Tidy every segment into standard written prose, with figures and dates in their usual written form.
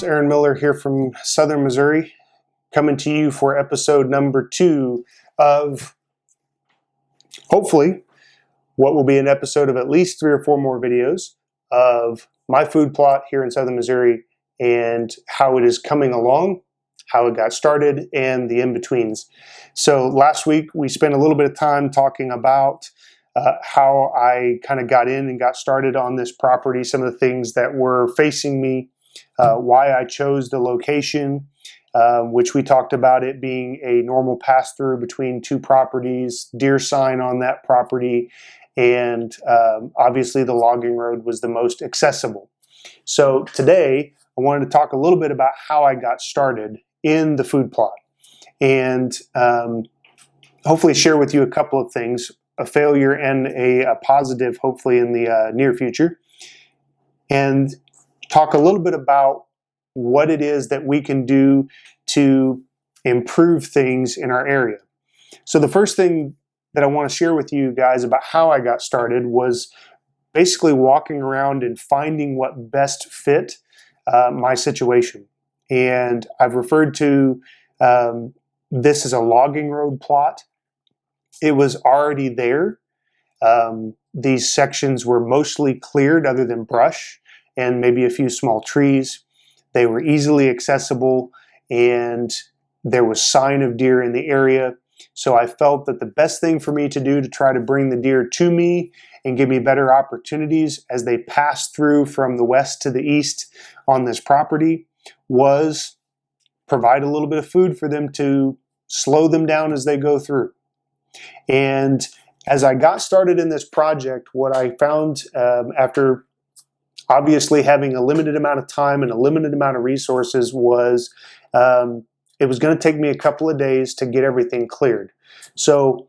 Aaron Miller here from Southern Missouri, coming to you for episode number 2 of hopefully what will be an episode of at least 3 or 4 more videos of my food plot here in Southern Missouri and how it is coming along, how it got started, and the in-betweens. So last week we spent a little bit of time talking about how I kind of got in and got started on this property, some of the things that were facing me, why I chose the location, which we talked about it being a normal pass-through between 2 properties, deer sign on that property, and obviously the logging road was the most accessible. So today I wanted to talk a little bit about how I got started in the food plot and hopefully share with you a couple of things, a failure and a positive hopefully in the near future, and talk a little bit about what it is that we can do to improve things in our area. So the first thing that I want to share with you guys about how I got started was basically walking around and finding what best fit my situation. And I've referred to this as a logging road plot. It was already there. These sections were mostly cleared other than brush and maybe a few small trees. They were easily accessible and there was sign of deer in the area. So I felt that the best thing for me to do to try to bring the deer to me and give me better opportunities as they pass through from the west to the east on this property was provide a little bit of food for them to slow them down as they go through. And as I got started in this project, what I found after obviously having a limited amount of time and a limited amount of resources was it was going to take me a couple of days to get everything cleared. So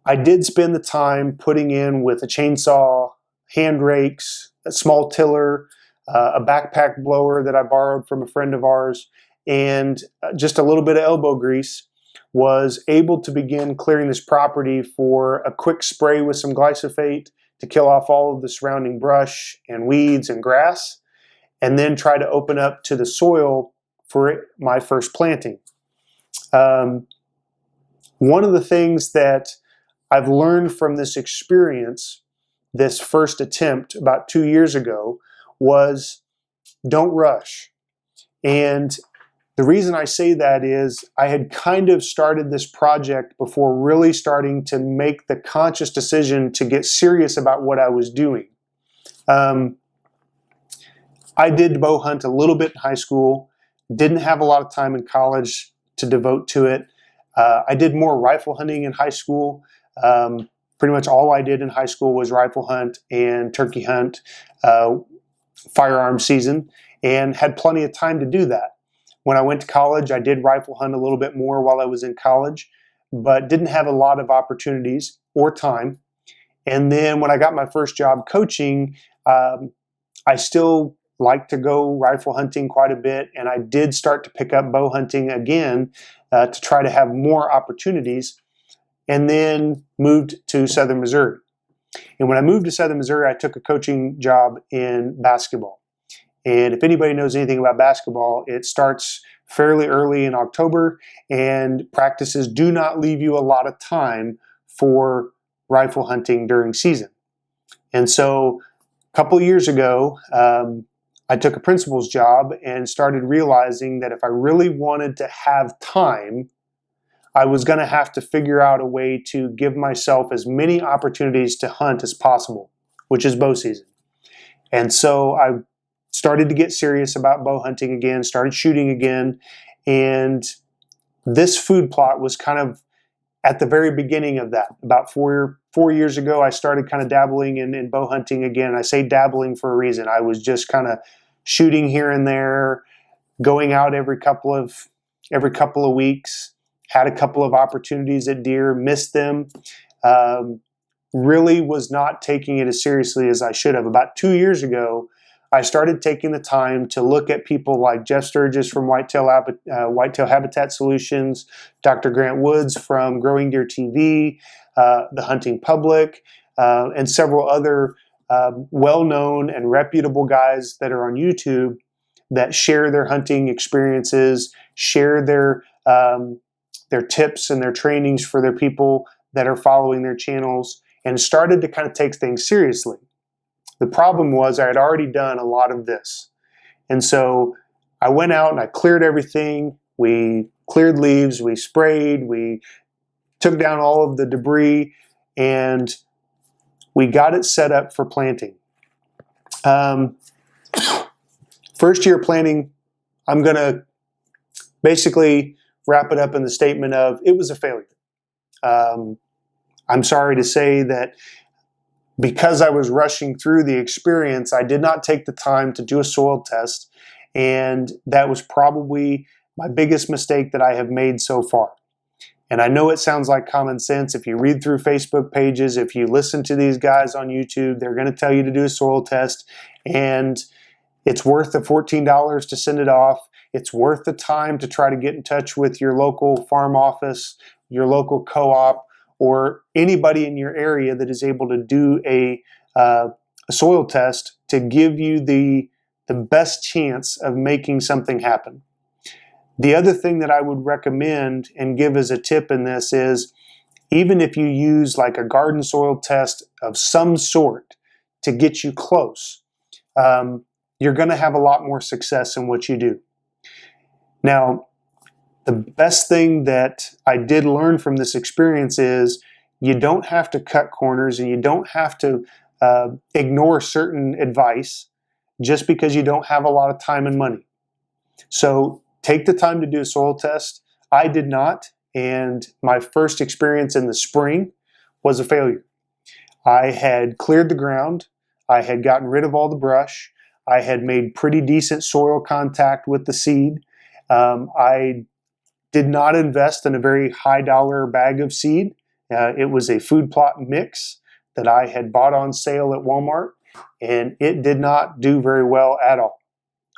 I did spend the time putting in with a chainsaw, hand rakes, a small tiller, a backpack blower that I borrowed from a friend of ours, and just a little bit of elbow grease, was able to begin clearing this property for a quick spray with some glyphosate to kill off all of the surrounding brush and weeds and grass, and then try to open up to the soil for my first planting. One of the things that I've learned from this experience, this first attempt about 2 years ago, was don't rush. And the reason I say that is I had kind of started this project before really starting to make the conscious decision to get serious about what I was doing. I did bow hunt a little bit in high school, didn't have a lot of time in college to devote to it. I did more rifle hunting in high school. Pretty much all I did in high school was rifle hunt and turkey hunt, firearm season, and had plenty of time to do that. When I went to college, I did rifle hunt a little bit more while I was in college, but didn't have a lot of opportunities or time. And then when I got my first job coaching, I still like to go rifle hunting quite a bit, and I did start to pick up bow hunting again to try to have more opportunities, and then moved to Southern Missouri. And when I moved to Southern Missouri, I took a coaching job in basketball. And if anybody knows anything about basketball, it starts fairly early in October, and practices do not leave you a lot of time for rifle hunting during season. And so a couple of years ago, I took a principal's job and started realizing that if I really wanted to have time, I was going to have to figure out a way to give myself as many opportunities to hunt as possible, which is bow season. And so I started to get serious about bow hunting again, started shooting again, and this food plot was kind of at the very beginning of that. About four years ago, I started kind of dabbling in bow hunting again. I say dabbling for a reason. I was just kind of shooting here and there, going out every couple of weeks, had a couple of opportunities at deer, missed them, really was not taking it as seriously as I should have. About 2 years ago, I started taking the time to look at people like Jeff Sturgis from Whitetail Habitat Solutions, Dr. Grant Woods from Growing Deer TV, The Hunting Public, and several other well-known and reputable guys that are on YouTube that share their hunting experiences, share their tips and their trainings for their people that are following their channels, and started to kind of take things seriously. The problem was I had already done a lot of this. And so I went out and I cleared everything. We cleared leaves, we sprayed, we took down all of the debris, and we got it set up for planting. First year planting, I'm going to basically wrap it up in the statement of it was a failure. I'm sorry to say that because I was rushing through the experience, I did not take the time to do a soil test, and that was probably my biggest mistake that I have made so far. And I know it sounds like common sense. If you read through Facebook pages, if you listen to these guys on YouTube, they're going to tell you to do a soil test, and it's worth the $14 to send it off. It's worth the time to try to get in touch with your local farm office, your local co-op, or anybody in your area that is able to do a soil test to give you the best chance of making something happen. The other thing that I would recommend and give as a tip in this is, even if you use like a garden soil test of some sort to get you close, you're going to have a lot more success in what you do. Now, the best thing that I did learn from this experience is you don't have to cut corners, and you don't have to ignore certain advice just because you don't have a lot of time and money. So take the time to do a soil test. I did not, and my first experience in the spring was a failure. I had cleared the ground. I had gotten rid of all the brush. I had made pretty decent soil contact with the seed. I did not invest in a very high dollar bag of seed. It was a food plot mix that I had bought on sale at Walmart, and it did not do very well at all.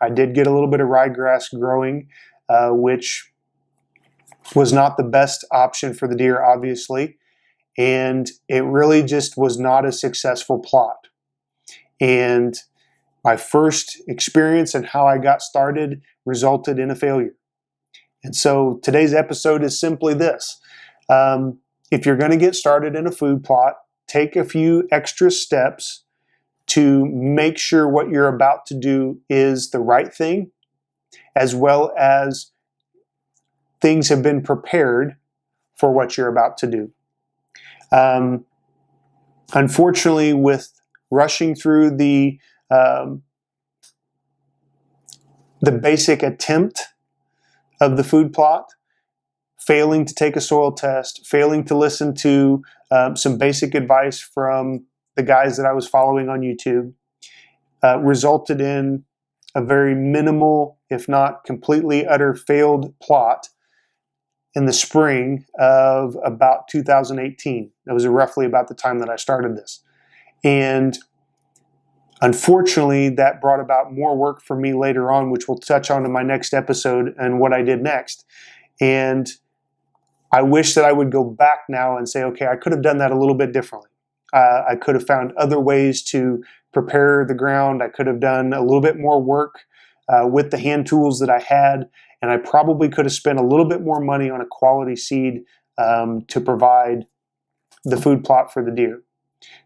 I did get a little bit of ryegrass growing, which was not the best option for the deer, obviously, and it really just was not a successful plot. And my first experience and how I got started resulted in a failure. And so today's episode is simply this. If you're going to get started in a food plot, take a few extra steps to make sure what you're about to do is the right thing, as well as things have been prepared for what you're about to do. Unfortunately, with rushing through the basic attempt of the food plot, failing to take a soil test, failing to listen to some basic advice from the guys that I was following on YouTube, resulted in a very minimal, if not completely utter failed plot in the spring of about 2018. That was roughly about the time that I started this. And unfortunately, that brought about more work for me later on, which we'll touch on in my next episode and what I did next. And I wish that I would go back now and say, okay, I could have done that a little bit differently. I could have found other ways to prepare the ground. I could have done a little bit more work with the hand tools that I had, and I probably could have spent a little bit more money on a quality seed to provide the food plot for the deer.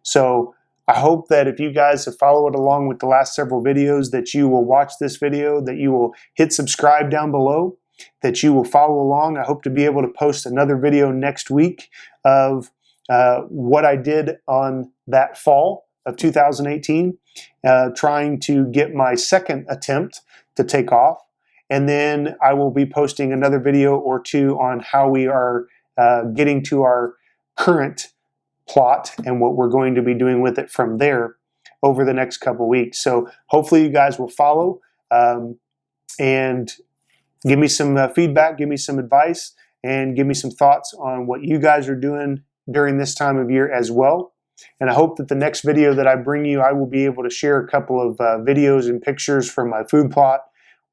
So I hope that if you guys have followed along with the last several videos, that you will watch this video, that you will hit subscribe down below, that you will follow along. I hope to be able to post another video next week of what I did on that fall of 2018, trying to get my second attempt to take off. And then I will be posting another video or two on how we are getting to our current plot and what we're going to be doing with it from there over the next couple weeks. So hopefully you guys will follow and give me some feedback, give me some advice, and give me some thoughts on what you guys are doing during this time of year as well. And I hope that the next video that I bring you, I will be able to share a couple of videos and pictures from my food plot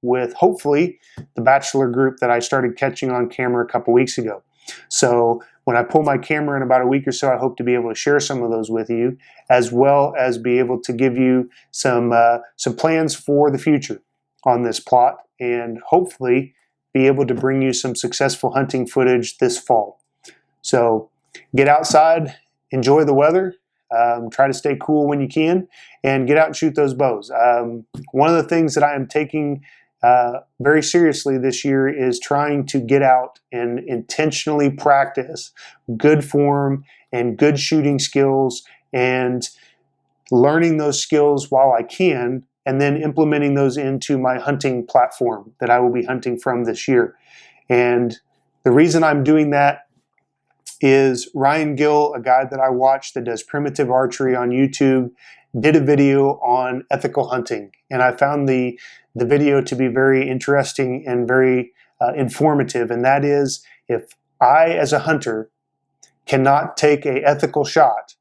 with hopefully the bachelor group that I started catching on camera a couple weeks ago. So when I pull my camera in about a week or so, I hope to be able to share some of those with you, as well as be able to give you some plans for the future. on this plot and hopefully be able to bring you some successful hunting footage this fall. So get outside, enjoy the weather, try to stay cool when you can, and get out and shoot those bows. One of the things that I am taking very seriously this year is trying to get out and intentionally practice good form and good shooting skills, and learning those skills while I can, and then implementing those into my hunting platform that I will be hunting from this year. And the reason I'm doing that is Ryan Gill, a guy that I watch that does primitive archery on YouTube, did a video on ethical hunting. And I found the video to be very interesting and very informative. And that is, if I, as a hunter, cannot take an ethical shot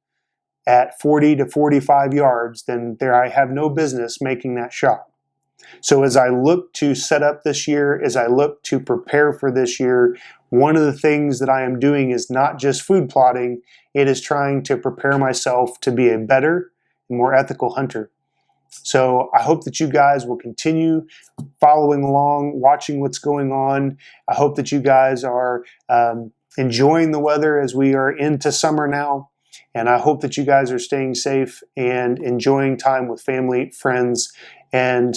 at 40 to 45 yards, then I have no business making that shot. So as I look to set up this year, as I look to prepare for this year, one of the things that I am doing is not just food plotting, it is trying to prepare myself to be a better, more ethical hunter. So I hope that you guys will continue following along, watching what's going on. I hope that you guys are enjoying the weather as we are into summer now. And I hope that you guys are staying safe and enjoying time with family, friends, and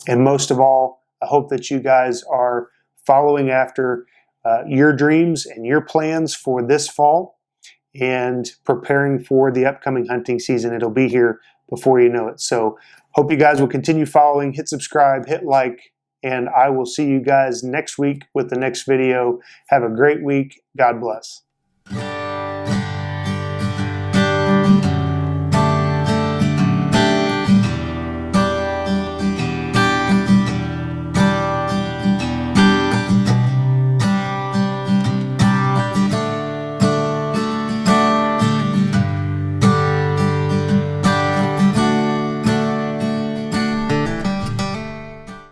most of all, I hope that you guys are following after your dreams and your plans for this fall and preparing for the upcoming hunting season. It'll be here before you know it. So hope you guys will continue following, hit subscribe, hit like, and I will see you guys next week with the next video. Have a great week. God bless.